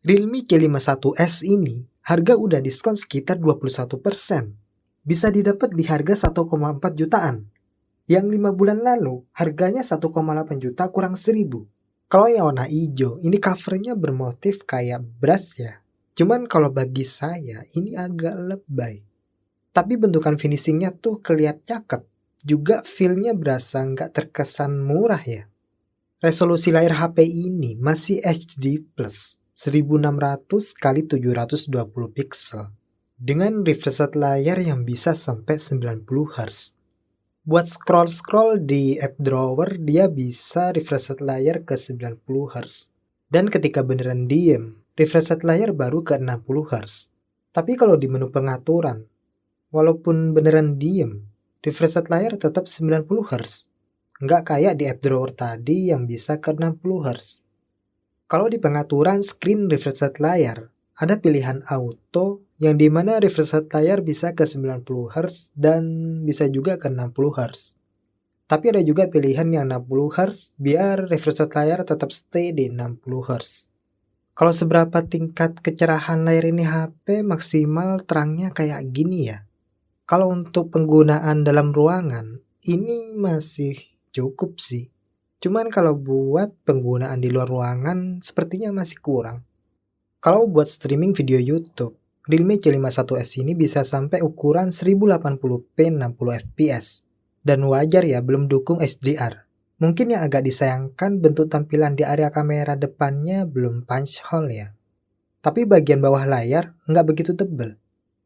Realme C51s ini harga udah diskon sekitar 21%. Bisa didapat di harga 1,4 jutaan. Yang 5 bulan lalu harganya 1,8 juta kurang 1000. Kalau yang warna hijau, ini covernya bermotif kayak brush ya. Cuman kalau bagi saya ini agak lebay. Tapi bentukan finishingnya tuh kelihatan cakep. Juga feel-nya berasa nggak terkesan murah ya. Resolusi layar HP ini masih HD+, 1600 x 720 pixel. Dengan refresh rate layar yang bisa sampai 90 Hz. Buat scroll-scroll di app drawer, dia bisa refresh rate layar ke 90 Hz. Dan ketika beneran diem, refresh rate layar baru ke 60 Hz. Tapi kalau di menu pengaturan, walaupun beneran diem, refresh rate layar tetap 90 Hz. Nggak kayak di app drawer tadi yang bisa ke 60 Hz. Kalau di pengaturan screen refresh rate layar, ada pilihan auto yang dimana refresh rate layar bisa ke 90 Hz dan bisa juga ke 60 Hz. Tapi ada juga pilihan yang 60 Hz biar refresh rate layar tetap stay di 60 Hz. Kalau seberapa tingkat kecerahan layar ini HP maksimal terangnya kayak gini ya. Kalau untuk penggunaan dalam ruangan, ini masih cukup sih. Cuman kalau buat penggunaan di luar ruangan, sepertinya masih kurang. Kalau buat streaming video YouTube, Realme C51s ini bisa sampai ukuran 1080p 60 fps. Dan wajar ya, belum dukung HDR. Mungkin yang agak disayangkan bentuk tampilan di area kamera depannya belum punch hole ya. Tapi bagian bawah layar nggak begitu tebel.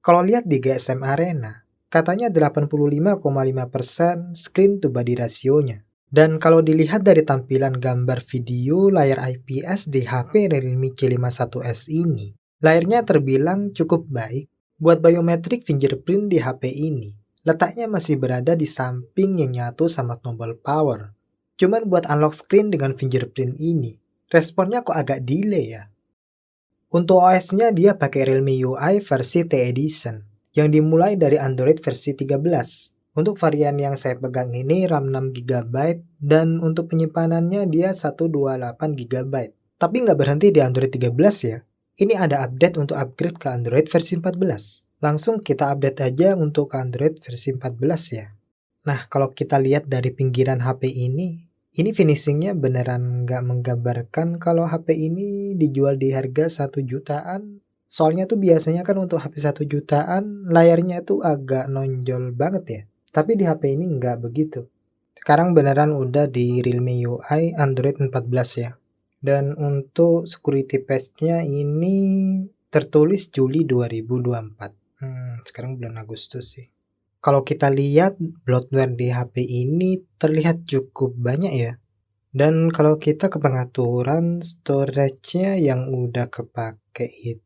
Kalau lihat di GSM Arena, katanya 85,5% screen to body rasionya. Dan kalau dilihat dari tampilan gambar video layar IPS di HP Realme C51s ini, layarnya terbilang cukup baik. Buat biometric fingerprint di HP ini, letaknya masih berada di samping yang nyatu sama tombol power. Cuman buat unlock screen dengan fingerprint ini, responnya kok agak delay ya. Untuk OS-nya dia pakai Realme UI versi T-Edition, yang dimulai dari Android versi 13. Untuk varian yang saya pegang ini RAM 6GB dan untuk penyimpanannya dia 128GB. Tapi nggak berhenti di Android 13 ya. Ini ada update untuk upgrade ke Android versi 14. Langsung kita update aja untuk Android versi 14 ya. Nah, kalau kita lihat dari pinggiran HP ini finishingnya beneran nggak menggambarkan kalau HP ini dijual di harga 1 jutaan. Soalnya tuh biasanya kan untuk HP 1 jutaan layarnya tuh agak nonjol banget ya. Tapi di HP ini nggak begitu. Sekarang beneran udah di Realme UI Android 14 ya. Dan untuk security patch-nya ini tertulis Juli 2024. Sekarang bulan Agustus sih. Kalau kita lihat bloatware di HP ini terlihat cukup banyak ya. Dan kalau kita ke pengaturan storage-nya yang udah kepake itu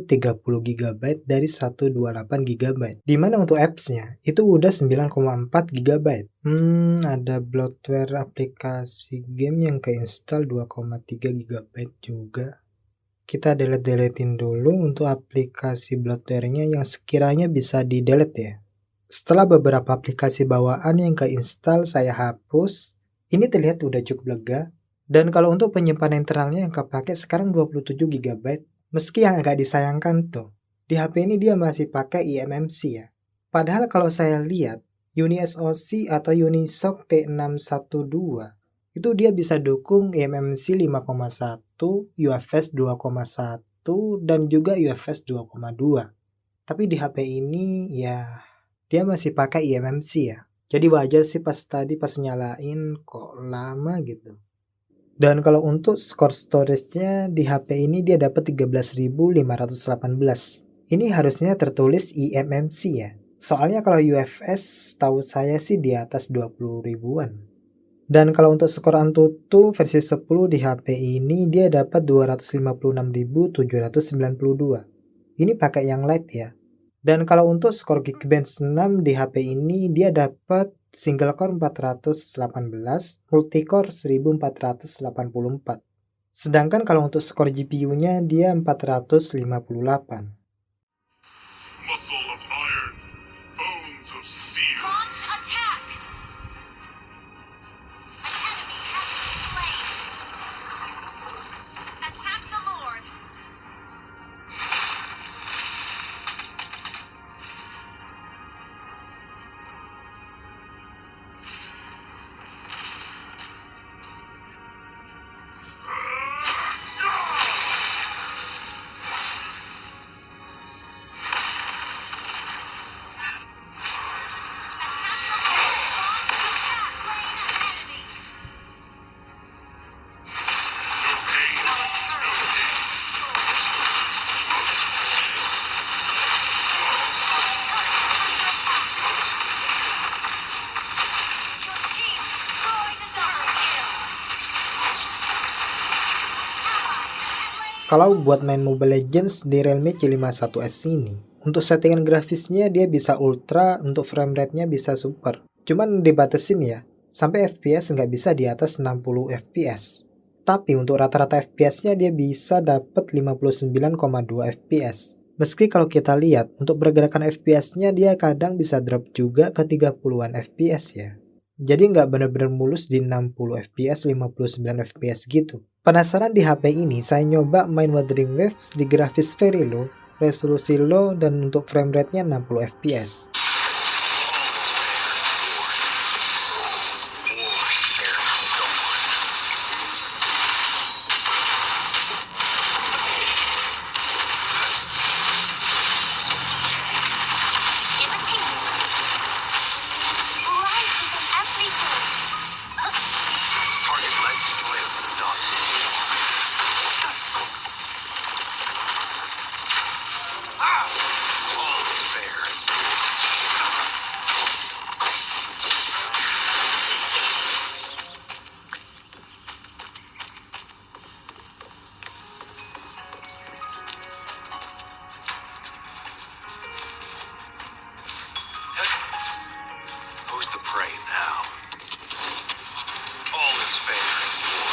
30GB dari 128GB. Dimana untuk apps-nya itu udah 9,4GB. Ada bloatware aplikasi game yang keinstall 2,3GB juga. Kita delete-deletin dulu untuk aplikasi bloatware-nya yang sekiranya bisa di-delete ya. Setelah beberapa aplikasi bawaan yang keinstall saya hapus, ini terlihat udah cukup lega. Dan kalau untuk penyimpanan internalnya yang kepake sekarang 27GB. Meski yang agak disayangkan tuh, di HP ini dia masih pakai eMMC ya. Padahal kalau saya lihat, UniSoC atau Unisoc T612, itu dia bisa dukung eMMC 5,1, UFS 2,1, dan juga UFS 2,2. Tapi di HP ini ya dia masih pakai eMMC ya. Jadi wajar sih pas nyalain kok lama gitu. Dan kalau untuk skor storage-nya di HP ini dia dapat 13.518. Ini harusnya tertulis eMMC ya. Soalnya kalau UFS tahu saya sih di atas 20 ribuan. Dan kalau untuk skor Antutu versi 10 di HP ini dia dapat 256.792. Ini pakai yang light ya. Dan kalau untuk skor Geekbench 6 di HP ini dia dapat single core 418, multicore 1484. Sedangkan kalau untuk skor GPU-nya dia 458. Muscle of iron, bones of steel. Launch attack! An enemy has been slain. Attack the Lord. Kalau buat main Mobile Legends di Realme C51S ini, untuk settingan grafisnya dia bisa ultra, untuk frame rate-nya bisa super. Cuman dibatasin ya, sampai FPS nggak bisa di atas 60 FPS. Tapi untuk rata-rata FPS-nya dia bisa dapat 59,2 FPS. Meski kalau kita lihat, untuk pergerakan FPS-nya dia kadang bisa drop juga ke 30-an FPS ya. Jadi nggak benar-benar mulus di 60 FPS, 59 FPS gitu. Penasaran di HP ini, saya nyoba main Wuthering Waves di grafis very low, resolusi low, dan untuk frame rate-nya 60 FPS. Who's the prey now? All is fair in war.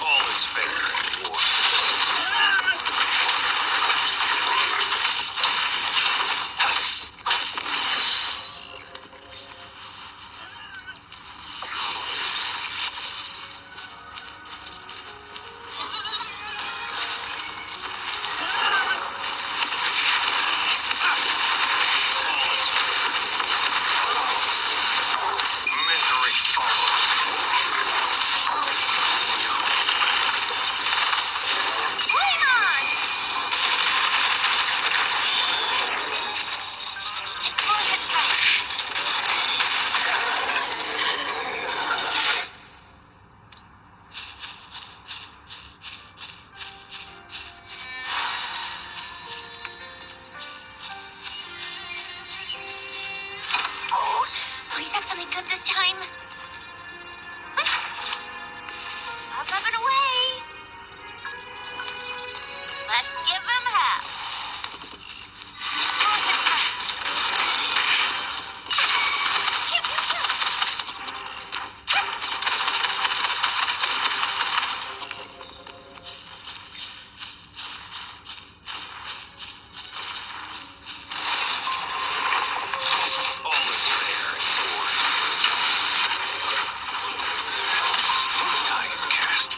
All is fair in war. Misery follows. Flame on! It's bullet time. Oh, please have something good this time. Up and away. Let's give him hell. It's bullet time. Choo, choo, choo. All is fair in war. Die is cast.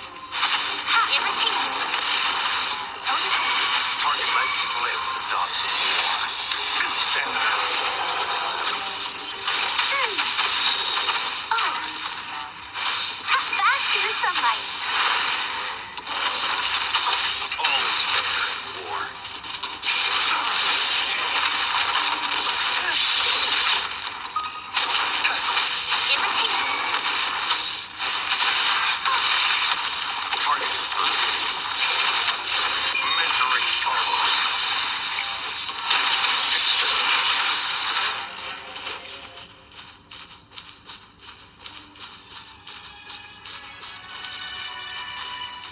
Imitation. Target lets live the dogs of war. Stand up. Oh. Fast in the sunlight. All is fair in war. Imitation. Target confirmed. Misery follows.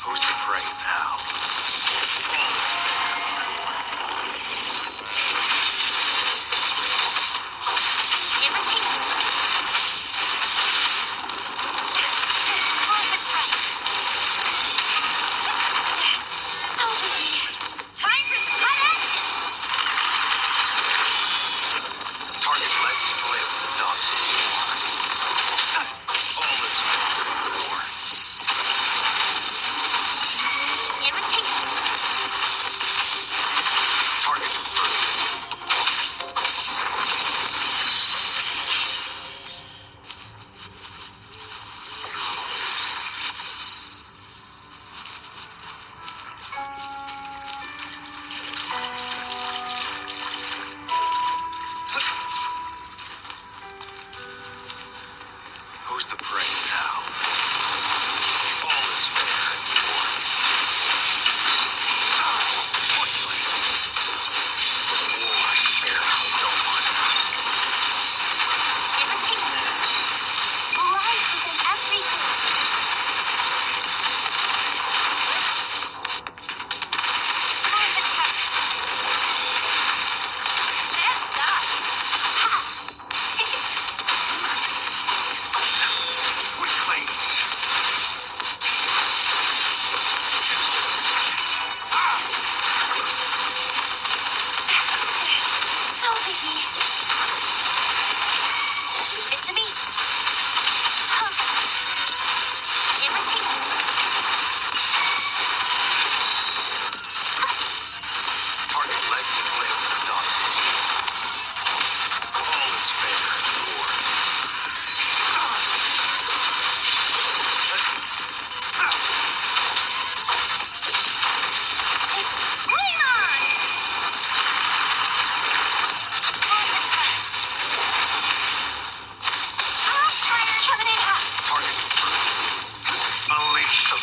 Who's the prey now? Imitation. It's bullet time. Time for some hot action. Target lets live the dogs of war. All is fair in war. Imitation.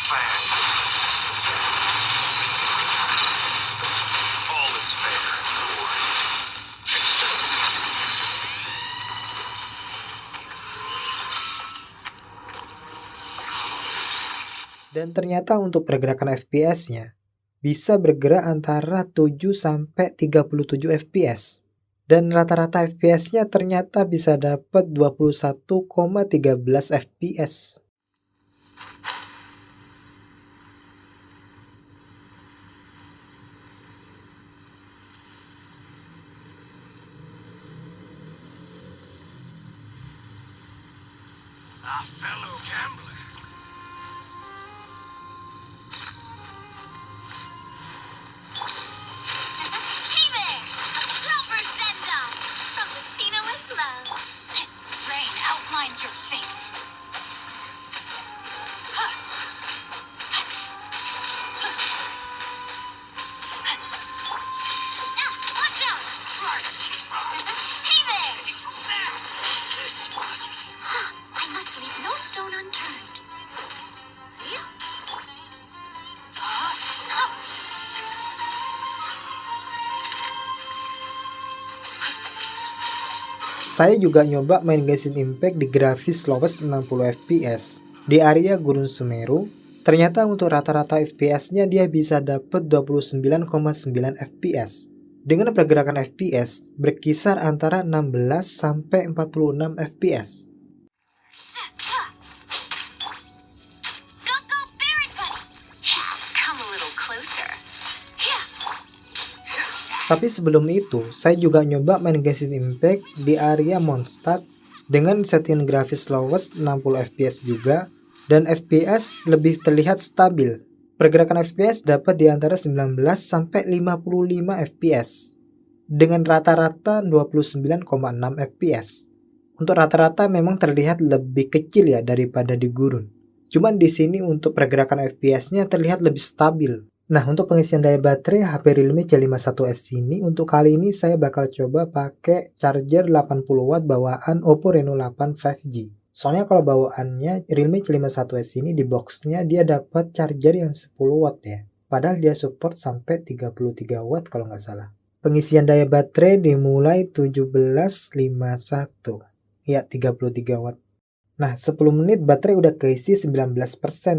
plan. All is fair, or experiment. Dan ternyata untuk pergerakan FPS-nya bisa bergerak antara 7 sampai 37 FPS. Dan rata-rata FPS-nya ternyata bisa dapat 21,13 FPS. A fellow gambler. Hey there! Rubber send-off from Messina with love. Rain outlines your fate. Watch out! Hey there! This one. I must leave no stone unturned. Saya juga nyoba main Genshin Impact di grafis lowest 60 fps di area Gurun Sumeru. Ternyata untuk rata-rata FPS-nya dia bisa dapat 29,9 fps. Dengan pergerakan FPS berkisar antara 16 sampai 46 fps. Go, Barret Bunny! Come a little closer. Tapi sebelum itu, saya juga nyoba main Genshin Impact di area Mondstadt dengan setting grafis lowest 60 fps juga, dan FPS lebih terlihat stabil. Pergerakan FPS dapat di antara 19 sampai 55 fps dengan rata-rata 29,6 fps. Untuk rata-rata memang terlihat lebih kecil ya daripada di Gurun. Cuman di sini untuk pergerakan FPS-nya terlihat lebih stabil. Nah, untuk pengisian daya baterai HP Realme C51s ini, untuk kali ini saya bakal coba pakai charger 80 watt bawaan Oppo Reno 8 5G. Soalnya kalau bawaannya Realme C51s ini di boxnya dia dapat charger yang 10 watt ya. Padahal dia support sampai 33 watt kalau nggak salah. Pengisian daya baterai dimulai 17.51. Ya, 33 watt. Nah, 10 menit baterai udah keisi 19%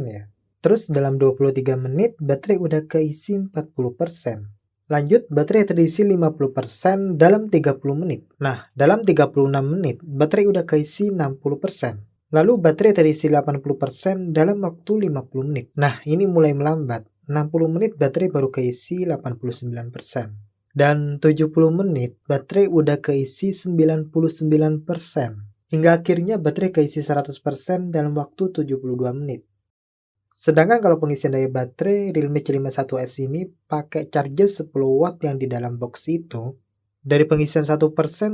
ya. Terus dalam 23 menit baterai udah keisi 40%. Lanjut, baterai terisi 50% dalam 30 menit. Nah, dalam 36 menit baterai udah keisi 60%. Lalu baterai terisi 80% dalam waktu 50 menit. Nah, ini mulai melambat. 60 menit baterai baru keisi 89%. Dan 70 menit baterai udah keisi 99%. Hingga akhirnya baterai keisi 100% dalam waktu 72 menit. Sedangkan kalau pengisian daya baterai Realme C51s ini pakai charger 10 watt yang di dalam box itu, dari pengisian 1%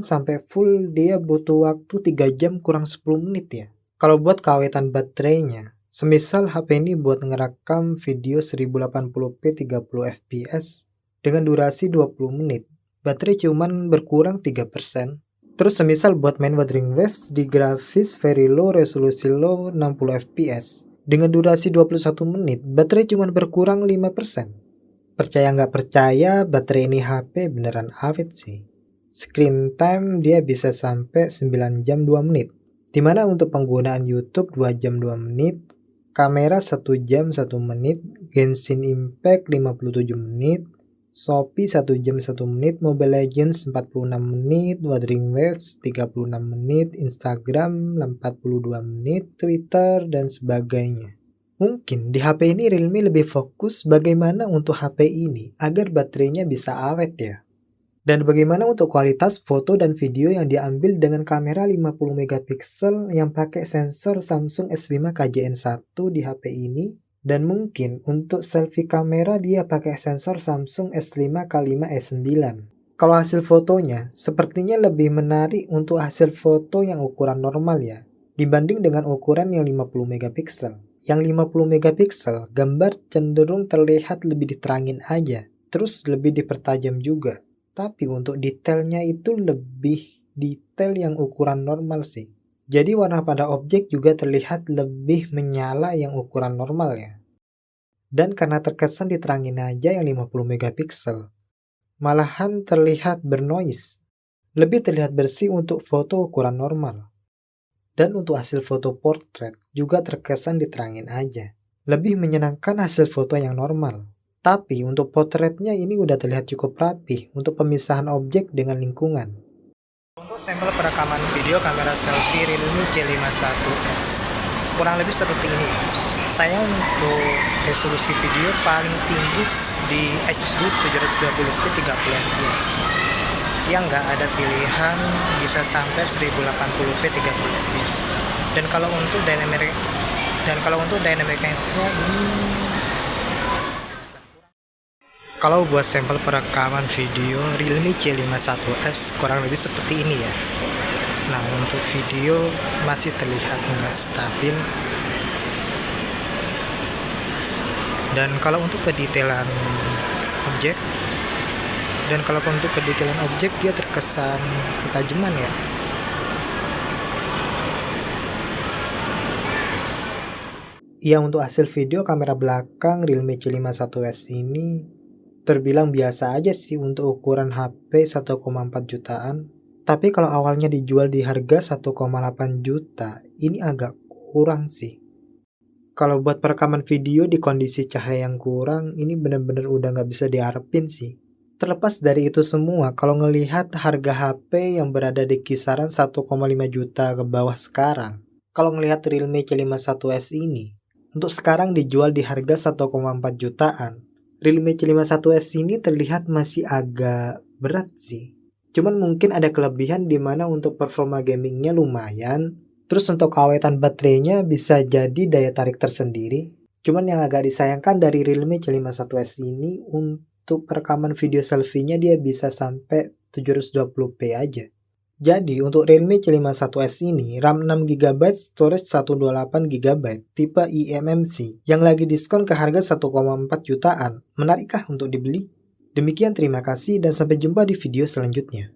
sampai full dia butuh waktu 3 jam kurang 10 menit ya. Kalau buat keawetan baterainya, semisal HP ini buat ngerekam video 1080p 30 fps dengan durasi 20 menit, baterai cuman berkurang 3%. Terus semisal buat main Wuthering Waves di grafis very low, resolusi low 60 fps, dengan durasi 21 menit, baterai cuma berkurang 5%. Percaya nggak percaya, baterai ini HP beneran awet sih. Screen time dia bisa sampai 9 jam 2 menit. Dimana untuk penggunaan YouTube 2 jam 2 menit, kamera 1 jam 1 menit, Genshin Impact 57 menit, Shopee 1 jam 1 menit, Mobile Legends 46 menit, Wuthering Waves 36 menit, Instagram 42 menit, Twitter, dan sebagainya. Mungkin di HP ini Realme lebih fokus bagaimana untuk HP ini agar baterainya bisa awet ya. Dan bagaimana untuk kualitas foto dan video yang diambil dengan kamera 50 megapiksel yang pakai sensor Samsung S5 KJN1 di HP ini. Dan mungkin untuk selfie kamera dia pakai sensor Samsung S5 K5S9. Kalau hasil fotonya sepertinya lebih menarik untuk hasil foto yang ukuran normal ya, dibanding dengan ukuran yang 50 megapiksel. Yang 50 megapiksel gambar cenderung terlihat lebih diterangin aja, terus lebih dipertajam juga. Tapi untuk detailnya itu lebih detail yang ukuran normal sih. Jadi warna pada objek juga terlihat lebih menyala yang ukuran normal ya. Dan karena terkesan diterangin aja yang 50 megapiksel, malahan terlihat bernoise. Lebih terlihat bersih untuk foto ukuran normal. Dan untuk hasil foto portrait juga terkesan diterangin aja. Lebih menyenangkan hasil foto yang normal. Tapi untuk potretnya ini udah terlihat cukup rapih untuk pemisahan objek dengan lingkungan. Untuk sampel perekaman video kamera selfie Realme C51s, kurang lebih seperti ini. Saya untuk resolusi video paling tinggi di HD 720p 30fps. Yang nggak ada pilihan bisa sampai 1080p 30fps. Dan kalau untuk dynamic range-nya ini, kalau buat sampel perekaman video Realme C51s kurang lebih seperti ini ya. Nah, untuk video masih terlihat nggak stabil. Dan kalau untuk kedetailan objek, dia terkesan ketajaman ya. Ya, untuk hasil video kamera belakang Realme C51s ini terbilang biasa aja sih untuk ukuran HP 1,4 jutaan. Tapi kalau awalnya dijual di harga 1,8 juta, ini agak kurang sih. Kalau buat perekaman video di kondisi cahaya yang kurang, ini bener-bener udah nggak bisa diharapin sih. Terlepas dari itu semua, kalau ngelihat harga HP yang berada di kisaran 1,5 juta ke bawah sekarang, kalau ngelihat Realme C51s ini, untuk sekarang dijual di harga 1,4 jutaan, Realme C51s ini terlihat masih agak berat sih. Cuman mungkin ada kelebihan di mana untuk performa gamingnya lumayan, terus untuk awetan baterainya bisa jadi daya tarik tersendiri. Cuman yang agak disayangkan dari Realme C51s ini, untuk rekaman video selfie-nya dia bisa sampai 720p aja. Jadi untuk Realme C51s ini, RAM 6GB, storage 128GB, tipe eMMC, yang lagi diskon ke harga 1,4 jutaan. Menarikkah untuk dibeli? Demikian, terima kasih dan sampai jumpa di video selanjutnya.